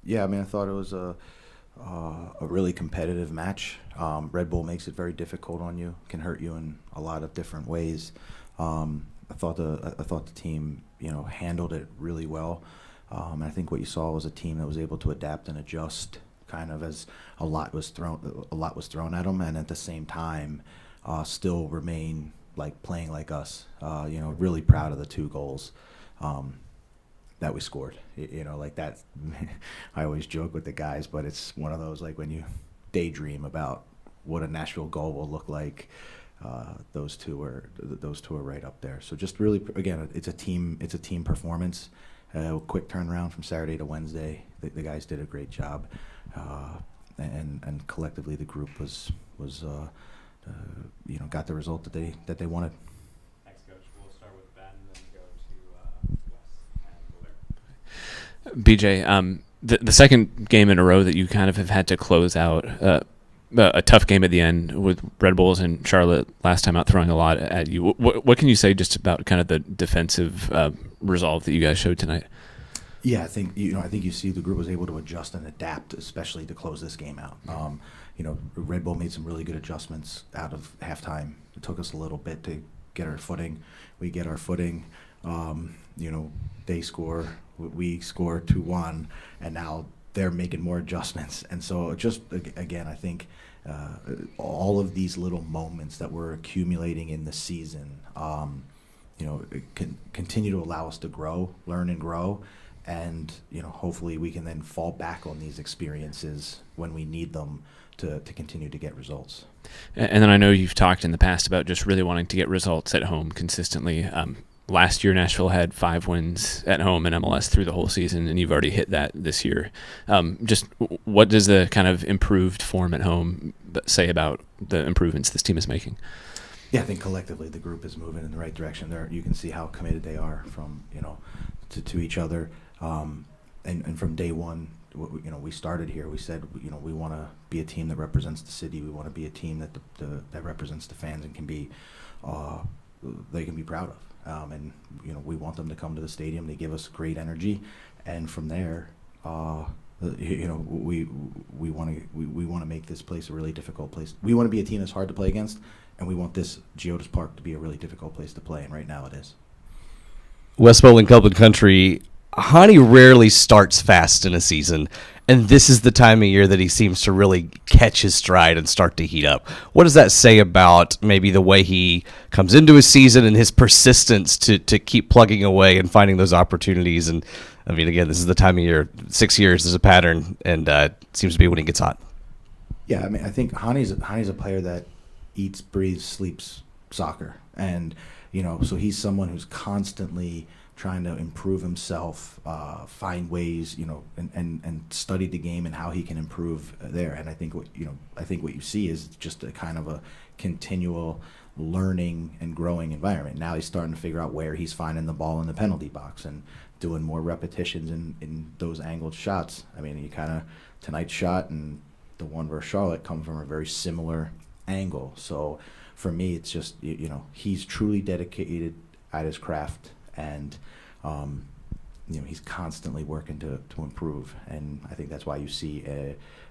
Yeah, I mean, I thought it was a really competitive match. Red Bull makes it very difficult on you, can hurt you in a lot of different ways. I thought the team, handled it really well. I think what you saw was a team that was able to adapt and adjust, kind of as a lot was thrown at them, and at the same time, still remain like playing like us. Really proud of the 2 goals that we scored. Like that. I always joke with the guys, but it's one of those, like, when you daydream about what a Nashville goal will look like. Those two are right up there. So just really, again, it's a team performance. Quick turnaround from Saturday to Wednesday. The guys did a great job, and collectively the group was got the result that they wanted. Thanks, Coach. We'll start with Ben and then go to Wes and Blair. BJ, the second game in a row that you kind of have had to close out a tough game at the end with Red Bulls and Charlotte last time out throwing a lot at you. What can you say just about kind of the defensive resolve that you guys showed tonight? Yeah, I think you see the group was able to adjust and adapt, especially to close this game out. Red Bull made some really good adjustments out of halftime. It took us a little bit to get our footing. We get our footing. They score, we score 2-1, and now they're making more adjustments. And so just, again, I think all of these little moments that we're accumulating in the season, can continue to allow us to grow, learn and grow. And, hopefully we can then fall back on these experiences when we need them to continue to get results. And then I know you've talked in the past about just really wanting to get results at home consistently. Last year, Nashville had 5 wins at home in MLS through the whole season, and you've already hit that this year. Just what does the kind of improved form at home say about the improvements this team is making? Yeah, I think collectively the group is moving in the right direction. You can see how committed they are from to each other, and from day one. We started here. We said, we want to be a team that represents the city. We want to be a team that represents the fans and can be, they can be proud of. And we want them to come to the stadium. They give us great energy, and from there, we want to make this place a really difficult place. We want to be a team that's hard to play against, and we want this Geodis Park to be a really difficult place to play. And right now, it is. West Bowling Club and Country. Hani rarely starts fast in a season, and this is the time of year that he seems to really catch his stride and start to heat up. What does that say about maybe the way he comes into his season and his persistence to keep plugging away and finding those opportunities? And, I mean, again, this is the time of year. 6 years is a pattern, and it seems to be when he gets hot. Yeah, I mean, I think Hani's a player that eats, breathes, sleeps soccer. And, so he's someone who's constantly trying to improve himself, find ways, and study the game and how he can improve there. And I think what you see is just a kind of a continual learning and growing environment. Now he's starting to figure out where he's finding the ball in the penalty box and doing more repetitions in those angled shots. I mean, you kind of, tonight's shot and the one versus Charlotte come from a very similar angle. So for me, it's just, he's truly dedicated at his craft. And he's constantly working to improve, and I think that's why you see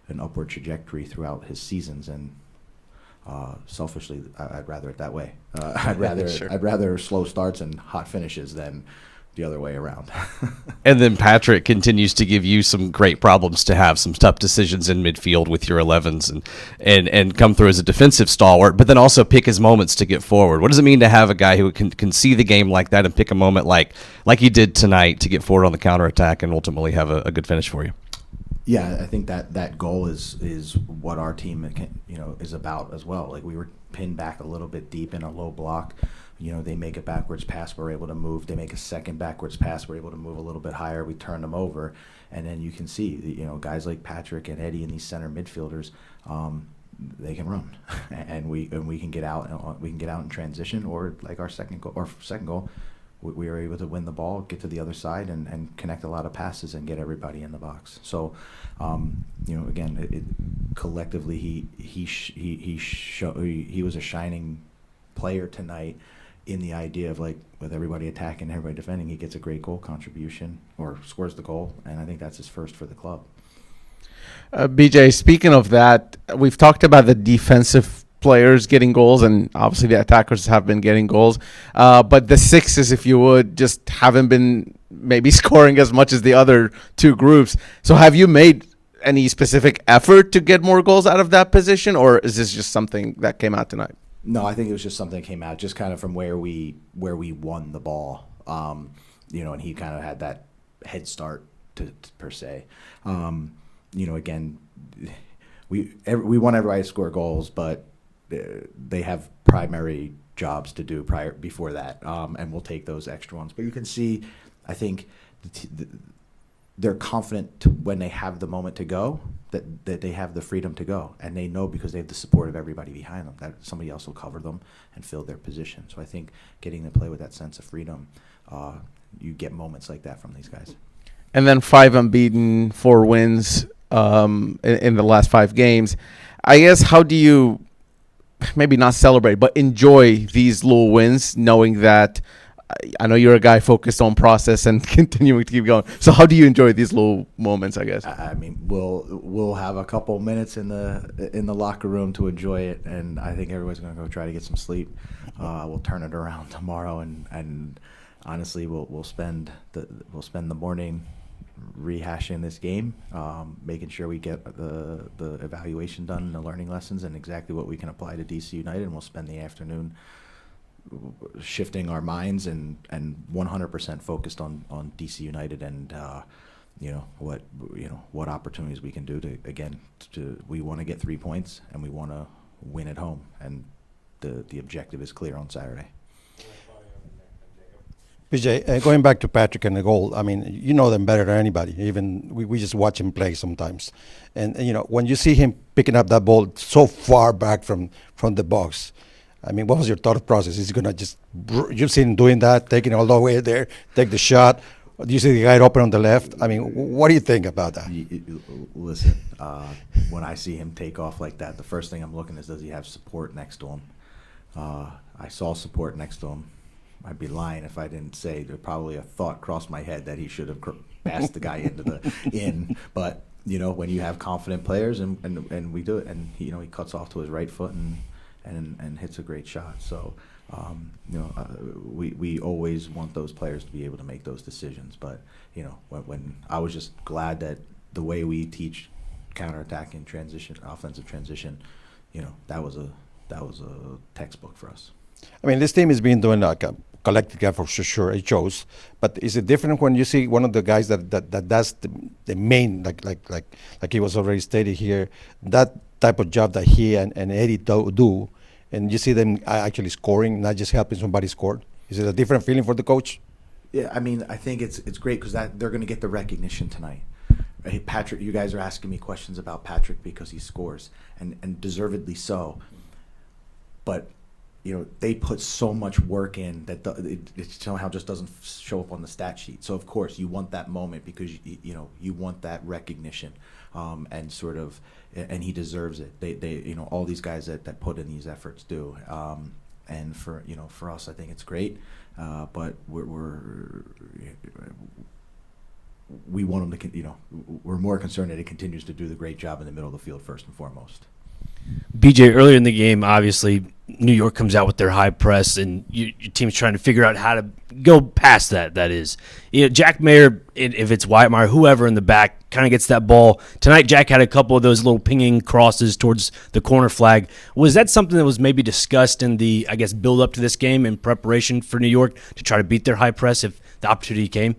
an upward trajectory throughout his seasons. And selfishly, I'd rather it that way. I'd rather slow starts and hot finishes than the other way around. And then Patrick continues to give you some great problems to have, some tough decisions in midfield with your 11s and come through as a defensive stalwart, but then also pick his moments to get forward. What does it mean to have a guy who can see the game like that and pick a moment like he did tonight to get forward on the counterattack and ultimately have a good finish for you? Yeah, I think that goal is what our team is about as well. Like, we were pinned back a little bit deep in a low block. They make a backwards pass, we're able to move. They make a second backwards pass, we're able to move a little bit higher. We turn them over, and then you can see, guys like Patrick and Eddie and these center midfielders, they can run, and we can get out. We can get out in transition, or like our second goal, we were able to win the ball, get to the other side, and connect a lot of passes and get everybody in the box. So, again, collectively he was a shining player tonight. in the idea of like with everybody attacking, everybody defending, he gets a great goal contribution or scores the goal, and I think that's his first for the club. BJ, speaking of that, we've talked about the defensive players getting goals, and obviously the attackers have been getting goals. But the sixes, if you would, just haven't been maybe scoring as much as the other two groups. So have you made any specific effort to get more goals out of that position, or is this just something that came out tonight? No, I think it was just something that came out just kind of from where we won the ball, and he kind of had that head start to per se. Again, we want everybody to score goals, but they have primary jobs to do before that, and we'll take those extra ones. But you can see, I think they're confident when they have the moment to go, that they have the freedom to go, and they know because they have the support of everybody behind them that somebody else will cover them and fill their position. So I think getting to play with that sense of freedom, you get moments like that from these guys. And then 5 unbeaten, 4 wins in the last 5 games. I guess, how do you maybe not celebrate, but enjoy these little wins, knowing that I know you're a guy focused on process and continuing to keep going. So how do you enjoy these little moments, I guess? I mean, we'll have a couple minutes in the locker room to enjoy it, and I think everybody's going to go try to get some sleep. We'll turn it around tomorrow, and honestly, we'll spend the morning rehashing this game, making sure we get the evaluation done and the learning lessons and exactly what we can apply to DC United, and we'll spend the afternoon shifting our minds and 100% focused on DC United and what opportunities we can do to we want to get 3 points and we want to win at home, and the objective is clear on Saturday. BJ, going back to Patrick and the goal, I mean, you know them better than anybody. Even we just watch him play sometimes, and when you see him picking up that ball so far back from the box, I mean, what was your thought process? Is he gonna just you've seen him doing that, taking it all the way there, take the shot? Do you see the guy open on the left? I mean, what do you think about that? Listen, when I see him take off like that, the first thing I'm looking is, does he have support next to him? I saw support next to him. I'd be lying if I didn't say there probably a thought crossed my head that he should have passed the guy into the in. But when you have confident players, and we do it, and he cuts off to his right foot and hits a great shot. So we always want those players to be able to make those decisions. But when I was just glad that the way we teach counterattacking transition, offensive transition, that was a textbook for us. I mean, this team has been doing like a collective effort for sure. It shows, but is it different when you see one of the guys that does the main like he was already stated here, that type of job that he and Eddie do, and you see them actually scoring, not just helping somebody score? Is it a different feeling for the coach? Yeah, I mean, I think it's great because they're going to get the recognition tonight. Hey, Patrick, you guys are asking me questions about Patrick because he scores, and deservedly so. But they put so much work in that it somehow just doesn't show up on the stat sheet. So of course you want that moment because you want that recognition, and sort of, and he deserves it. They all these guys that put in these efforts do, and for us I think it's great, but we want him to we're more concerned that he continues to do the great job in the middle of the field first and foremost. BJ, earlier in the game, obviously, New York comes out with their high press, and your team's trying to figure out how to go past that. That is, Jack Mayer, if it's Whitemeyer, whoever in the back, kind of gets that ball. Tonight, Jack had a couple of those little pinging crosses towards the corner flag. Was that something that was maybe discussed in the, I guess, build up to this game in preparation for New York to try to beat their high press if the opportunity came?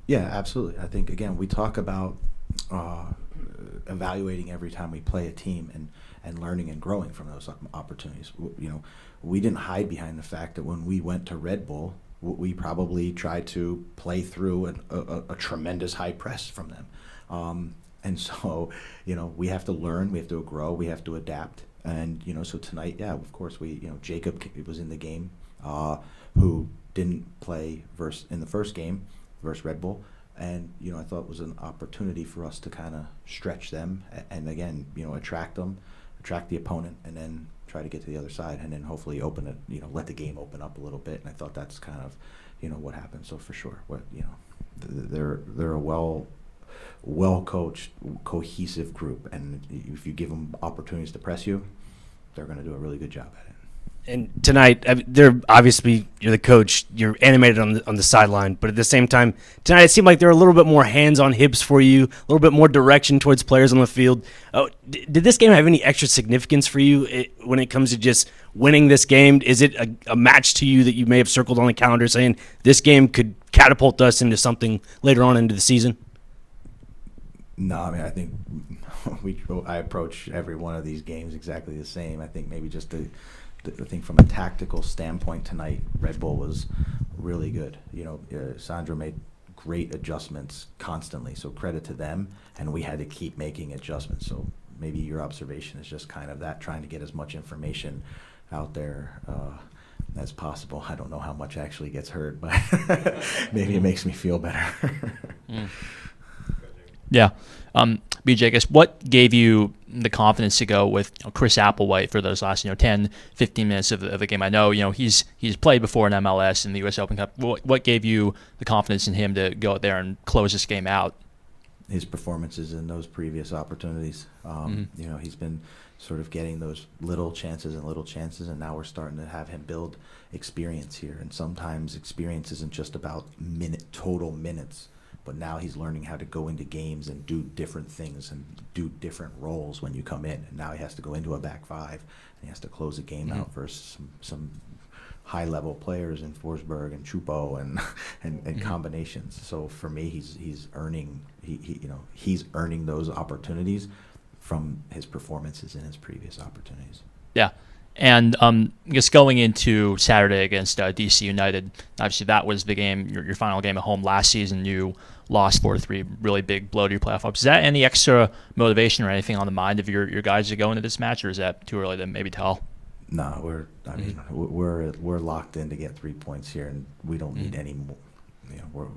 Yeah, absolutely. I think, again, we talk about evaluating every time we play a team and learning and growing from those opportunities. We didn't hide behind the fact that when we went to Red Bull, we probably tried to play through a tremendous high press from them. And so, we have to learn, we have to grow, we have to adapt. And, so tonight, yeah, of course, Jacob was in the game, who didn't play in the first game versus Red Bull. And, I thought it was an opportunity for us to kind of stretch them and again, attract them, track the opponent, and then try to get to the other side, and then hopefully open it, let the game open up a little bit. And I thought that's kind of, what happened. So for sure, they're a well coached, cohesive group, and if you give them opportunities to press you, they're going to do a really good job at it. And tonight, they're obviously, you're the coach, you're animated on the sideline, but at the same time, tonight it seemed like there were a little bit more hands on hips for you, a little bit more direction towards players on the field. Did this game have any extra significance for you when it comes to just winning this game? Is it a match to you that you may have circled on the calendar saying this game could catapult us into something later on into the season? No, I mean, I think I approach every one of these games exactly the same. I think maybe just I think from a tactical standpoint tonight, Red Bull was really good. Sandro made great adjustments constantly, so credit to them, and we had to keep making adjustments. So maybe your observation is just kind of that, trying to get as much information out there as possible. I don't know how much actually gets heard, but maybe it makes me feel better. Yeah. BJ, I guess what gave you the confidence to go with Chris Applewhite for those last 10, 15 minutes of the game? I know he's played before in MLS and the U.S. Open Cup. What gave you the confidence in him to go out there and close this game out? His performances in those previous opportunities. He's been sort of getting those little chances, and now we're starting to have him build experience here. And sometimes experience isn't just about total minutes, but now he's learning how to go into games and do different things and do different roles when you come in. And now he has to go into a back five, and he has to close a game out versus some high-level players in Forsberg and Chupo and combinations. So for me, he's earning he's earning those opportunities from his performances in his previous opportunities. Yeah. And I guess going into Saturday against DC United, obviously that was the game, your final game at home last season. You lost 4-3, really big blow to your playoff hopes. Is that any extra motivation or anything on the mind of your guys to go into this match, or is that too early to maybe tell? No, we're locked in to get 3 points here, and we don't need any more.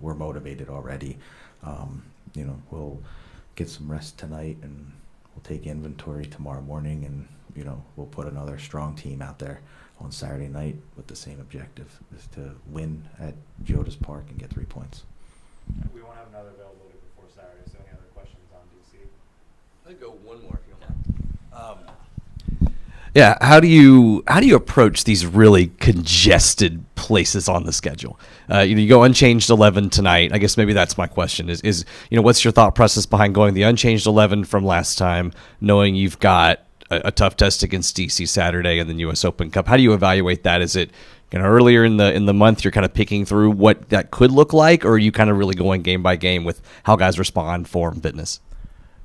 We're motivated already. We'll get some rest tonight, and we'll take inventory tomorrow morning, and we'll put another strong team out there on Saturday night with the same objective, is to win at Geodis Park and get 3 points. We won't have another availability before Saturday, so any other questions on DC? I'll go one more if you don't mind. Yeah, how do you approach these really congested places on the schedule? You go unchanged 11 tonight. I guess maybe that's my question. Is what's your thought process behind going the unchanged 11 from last time, knowing you've got a tough test against DC Saturday and the U.S. Open Cup? How do you evaluate that? Is it earlier in the month you're kind of picking through what that could look like, or are you kind of really going game by game with how guys respond, form, fitness?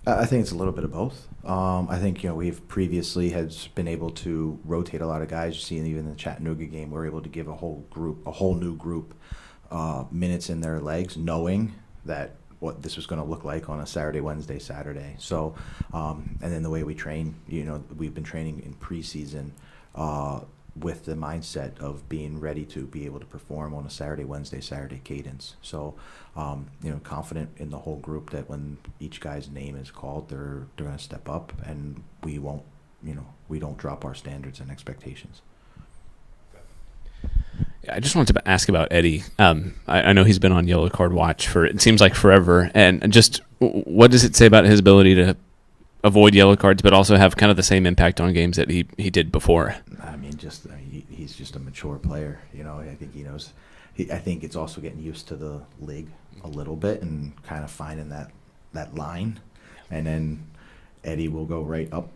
I think it's a little bit of both. I think we've previously been able to rotate a lot of guys. You see, even in the Chattanooga game, we're able to give a whole new group, minutes in their legs, knowing that what this was going to look like on a Saturday, Wednesday, Saturday. So, and then the way we train, we've been training in preseason with the mindset of being ready to be able to perform on a Saturday, Wednesday, Saturday cadence. So, confident in the whole group that when each guy's name is called, they're going to step up, and we won't, we don't drop our standards and expectations. I just wanted to ask about Eddie. I know he's been on yellow card watch for, it seems like, forever. And just what does it say about his ability to avoid yellow cards, but also have kind of the same impact on games that he did before? I mean, he's just a mature player. I think he knows. I think it's also getting used to the league a little bit and kind of finding that line. And then Eddie will go right up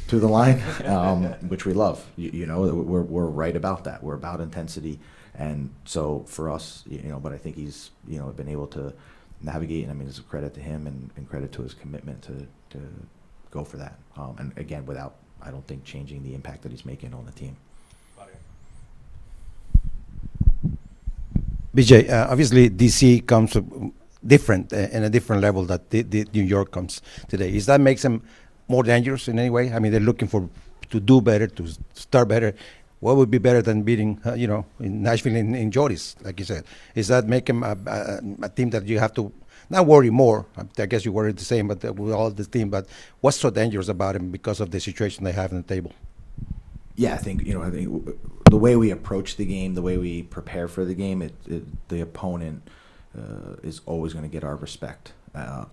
to the line, which we love. We're right about that. We're about intensity, and so for us, But I think he's been able to navigate, and I mean, it's a credit to him and credit to his commitment to go for that. And again, without, I don't think, changing the impact that he's making on the team. BJ, obviously DC comes different in a different level that the New York comes today. Is that makes them more dangerous in any way? I mean, they're looking to do better, to start better. What would be better than beating, in Nashville in Geodis, like you said? Is that make them a team that you have to not worry more. I guess you worry the same, but with all the team. But what's so dangerous about him because of the situation they have on the table? Yeah, I think the way we approach the game, the way we prepare for the game, the opponent is always going to get our respect,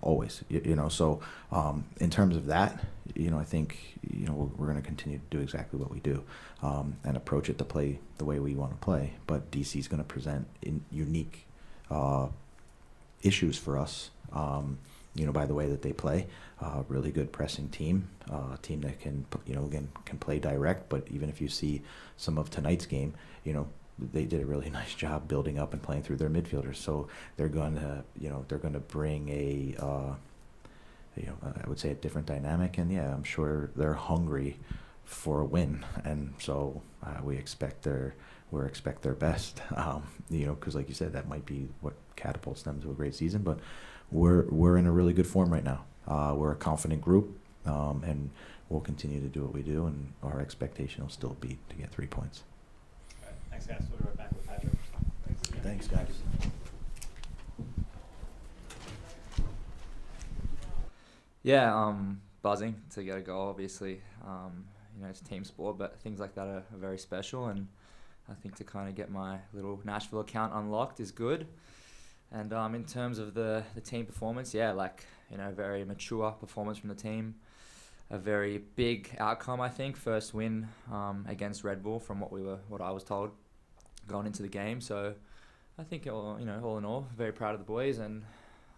always. So in terms of that, I think we're going to continue to do exactly what we do and approach it to play the way we want to play. But DC is going to present unique issues for us. By the way that they play, really good pressing team, a team that can, can play direct. But even if you see some of tonight's game, they did a really nice job building up and playing through their midfielders. So they're going to bring I would say a different dynamic. And yeah, I'm sure they're hungry for a win. And so we expect their best. Because like you said, that might be what catapults them to a great season. But we're in a really good form right now. We're a confident group, and we'll continue to do what we do, and our expectation will still be to get 3 points. All right. Thanks, guys. We'll be right back with Patrick. Thanks, guys. Yeah, buzzing to get a goal, obviously. It's a team sport, but things like that are very special, and I think to kind of get my little Nashville account unlocked is good. And in terms of the team performance, very mature performance from the team. A very big outcome, I think. First win against Red Bull from what I was told going into the game. So I think all in all, very proud of the boys. And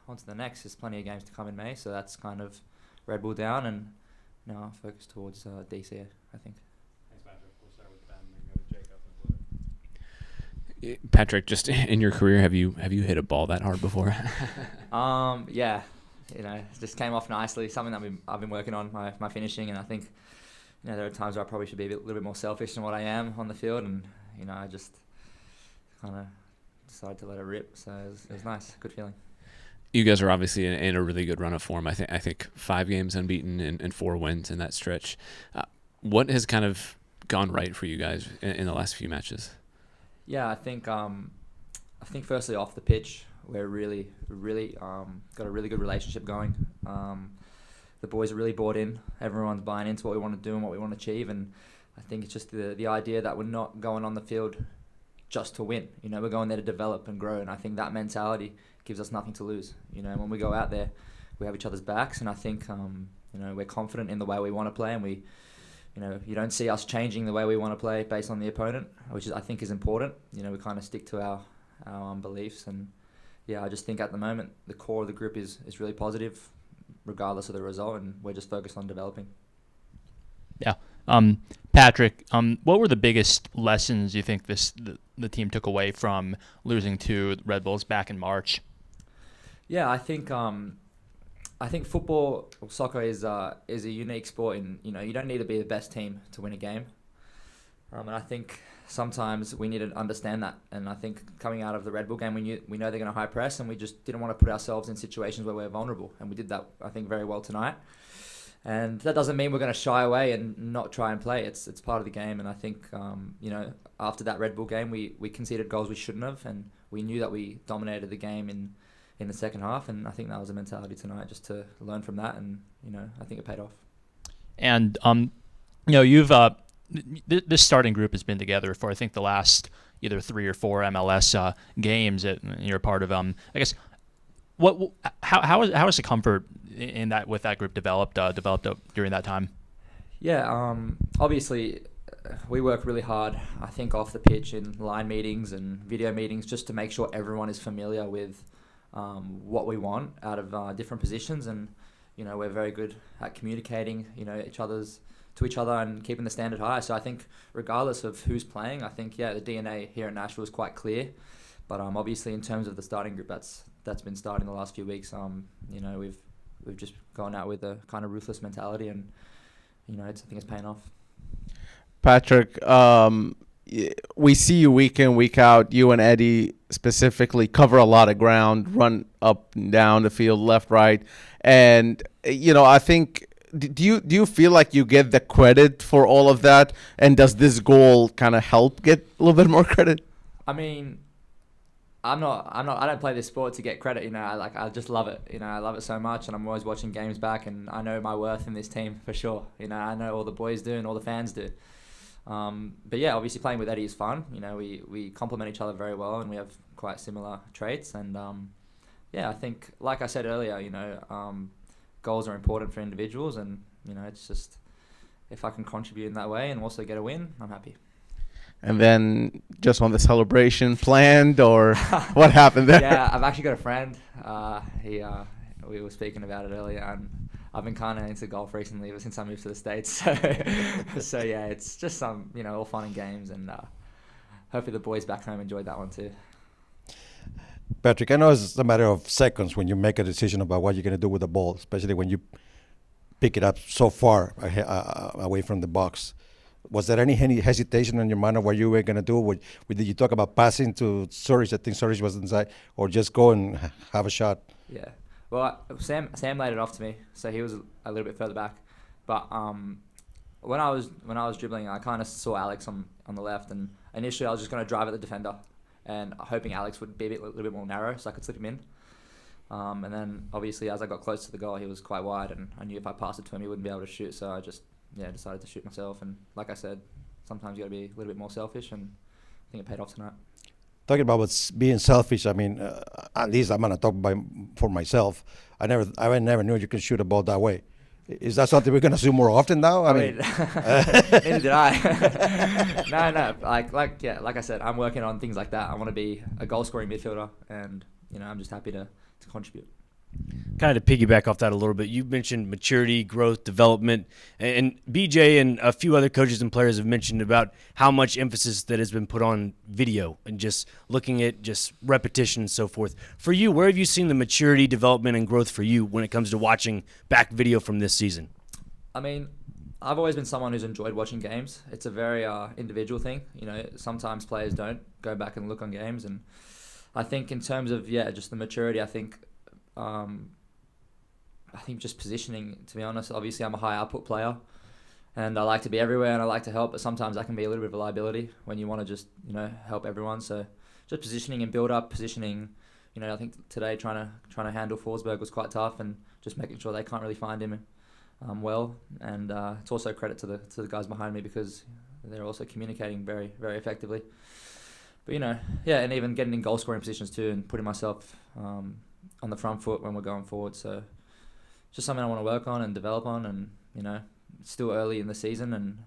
on to the next. There's plenty of games to come in May, so that's kind of Red Bull down, and now focus towards DC, I think. Thanks, Patrick. We'll start with Ben, then go to Jacob and Blue. Patrick, just in your career, have you hit a ball that hard before? Yeah, it just came off nicely. Something that I've been working on, my finishing, and I think there are times where I probably should be a little bit more selfish than what I am on the field, and I just kind of decided to let it rip. So it was nice, good feeling. You guys are obviously in a really good run of form. I think 5 games unbeaten and 4 wins in that stretch. What has kind of gone right for you guys in the last few matches? Yeah, I think firstly off the pitch, we're really got a really good relationship going. The boys are really bought in. Everyone's buying into what we want to do and what we want to achieve. And I think it's just the idea that we're not going on the field just to win. We're going there to develop and grow. And I think that mentality gives us nothing to lose. When we go out there, we have each other's backs. And I think, we're confident in the way we want to play. And you don't see us changing the way we want to play based on the opponent, which I think is important. We kind of stick to our beliefs. And yeah, I just think at the moment, the core of the group is really positive, regardless of the result. And we're just focused on developing. Yeah. Patrick, what were the biggest lessons you think the team took away from losing to Red Bulls back in March? Yeah, I think football or soccer is a unique sport, and you don't need to be the best team to win a game. And I think sometimes we need to understand that. And I think coming out of the Red Bull game, we know they're going to high press, and we just didn't want to put ourselves in situations where we're vulnerable. And we did that, I think, very well tonight. And that doesn't mean we're going to shy away and not try and play. It's part of the game. And I think, after that Red Bull game, we conceded goals we shouldn't have. And we knew that we dominated the game in the second half. And I think that was a mentality tonight, just to learn from that. And, I think it paid off. And, you've this starting group has been together for, I think, the last either 3 or 4 MLS games that you're a part of. I guess, how has the comfort in that with that group developed during that time? Yeah, obviously we work really hard, I think, off the pitch in line meetings and video meetings, just to make sure everyone is familiar with what we want out of different positions. And we're very good at communicating to each other and keeping the standard high. So I think regardless of who's playing, I think the DNA here at Nashville is quite clear. But obviously in terms of the starting group, that's been starting the last few weeks. We've just gone out with a kind of ruthless mentality, and I think it's paying off. Patrick, we see you week in, week out. You and Eddie specifically cover a lot of ground, run up and down the field, left, right, and I think. Do you feel like you get the credit for all of that, and does this goal kind of help get a little bit more credit? I mean, I don't play this sport to get credit. I just love it. I love it so much, and I'm always watching games back, and I know my worth in this team for sure. I know all the boys do and all the fans do. But yeah, obviously playing with Eddie is fun. We complement each other very well, and we have quite similar traits. And yeah, I think, like I said earlier, goals are important for individuals, and it's just, if I can contribute in that way and also get a win, I'm happy. And then just on the celebration planned, or what happened there? Yeah, I've actually got a friend. We were speaking about it earlier, and I've been kind of into golf recently ever since I moved to the States. So yeah, it's just some, all fun and games, and hopefully the boys back home enjoyed that one too. Patrick, I know it's a matter of seconds when you make a decision about what you're going to do with the ball, especially when you pick it up so far away from the box. Was there any hesitation in your mind of what you were going to do? Did you talk about passing to Surridge? I think Surridge was inside, or just go and have a shot? Yeah. Well, Sam laid it off to me, so he was a little bit further back. But when I was dribbling, I kind of saw Alex on the left, and initially I was just going to drive at the defender, and hoping Alex would be a little bit more narrow, so I could slip him in. And then obviously as I got close to the goal, he was quite wide, and I knew if I passed it to him, he wouldn't be able to shoot. So I just decided to shoot myself. And like I said, sometimes you got to be a little bit more selfish, and I think it paid off tonight. Talking about being selfish, I mean, at least I'm gonna talk for myself. I never knew you could shoot a ball that way. Is that something we're gonna see more often now? I mean, neither did I. No. Like I said, I'm working on things like that. I want to be a goal scoring midfielder, and I'm just happy to contribute. Kind of to piggyback off that a little bit, you mentioned maturity, growth, development, and BJ and a few other coaches and players have mentioned about how much emphasis that has been put on video and just looking at just repetition and so forth. For you, where have you seen the maturity, development, and growth for you when it comes to watching back video from this season? I mean, I've always been someone who's enjoyed watching games. It's a very individual thing. Sometimes players don't go back and look on games, and I think in terms of just the maturity, I think just positioning, to be honest. Obviously, I'm a high output player, and I like to be everywhere, and I like to help, but sometimes that can be a little bit of a liability when you want to just, help everyone. So just positioning and build up, positioning, I think today trying to handle Forsberg was quite tough, and just making sure they can't really find him well. And it's also a credit to the guys behind me, because they're also communicating very, very effectively. But, and even getting in goal scoring positions too, and putting myself on the front foot when we're going forward. So just something I want to work on and develop on, and it's still early in the season, and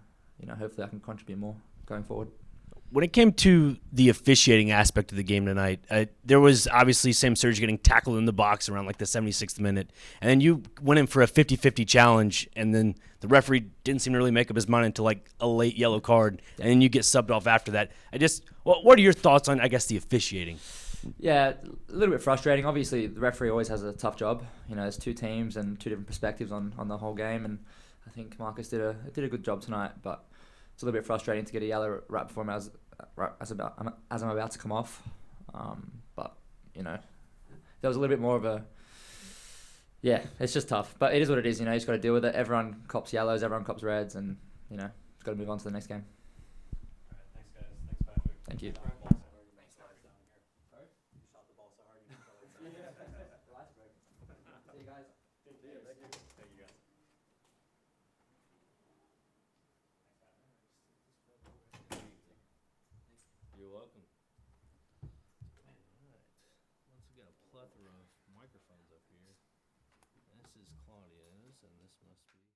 hopefully I can contribute more going forward. When it came to the officiating aspect of the game tonight, there was obviously Sam Surridge getting tackled in the box around like the 76th minute, and then you went in for a 50-50 challenge, and then the referee didn't seem to really make up his mind until like a late yellow card, and then you get subbed off after that. What are your thoughts on, I guess, the officiating? Yeah, a little bit frustrating. Obviously, the referee always has a tough job. There's two teams and two different perspectives on the whole game, and I think Marcus did a good job tonight. But it's a little bit frustrating to get a yellow right before as I'm about to come off. But there was a little bit more of a it's just tough. But it is what it is. You just got to deal with it. Everyone cops yellows, everyone cops reds, and it's got to move on to the next game. All right, thanks guys. Thanks Patrick. Thank you. You're welcome. All right. Once we got a plethora of microphones up here. This is Claudia's, and this must be...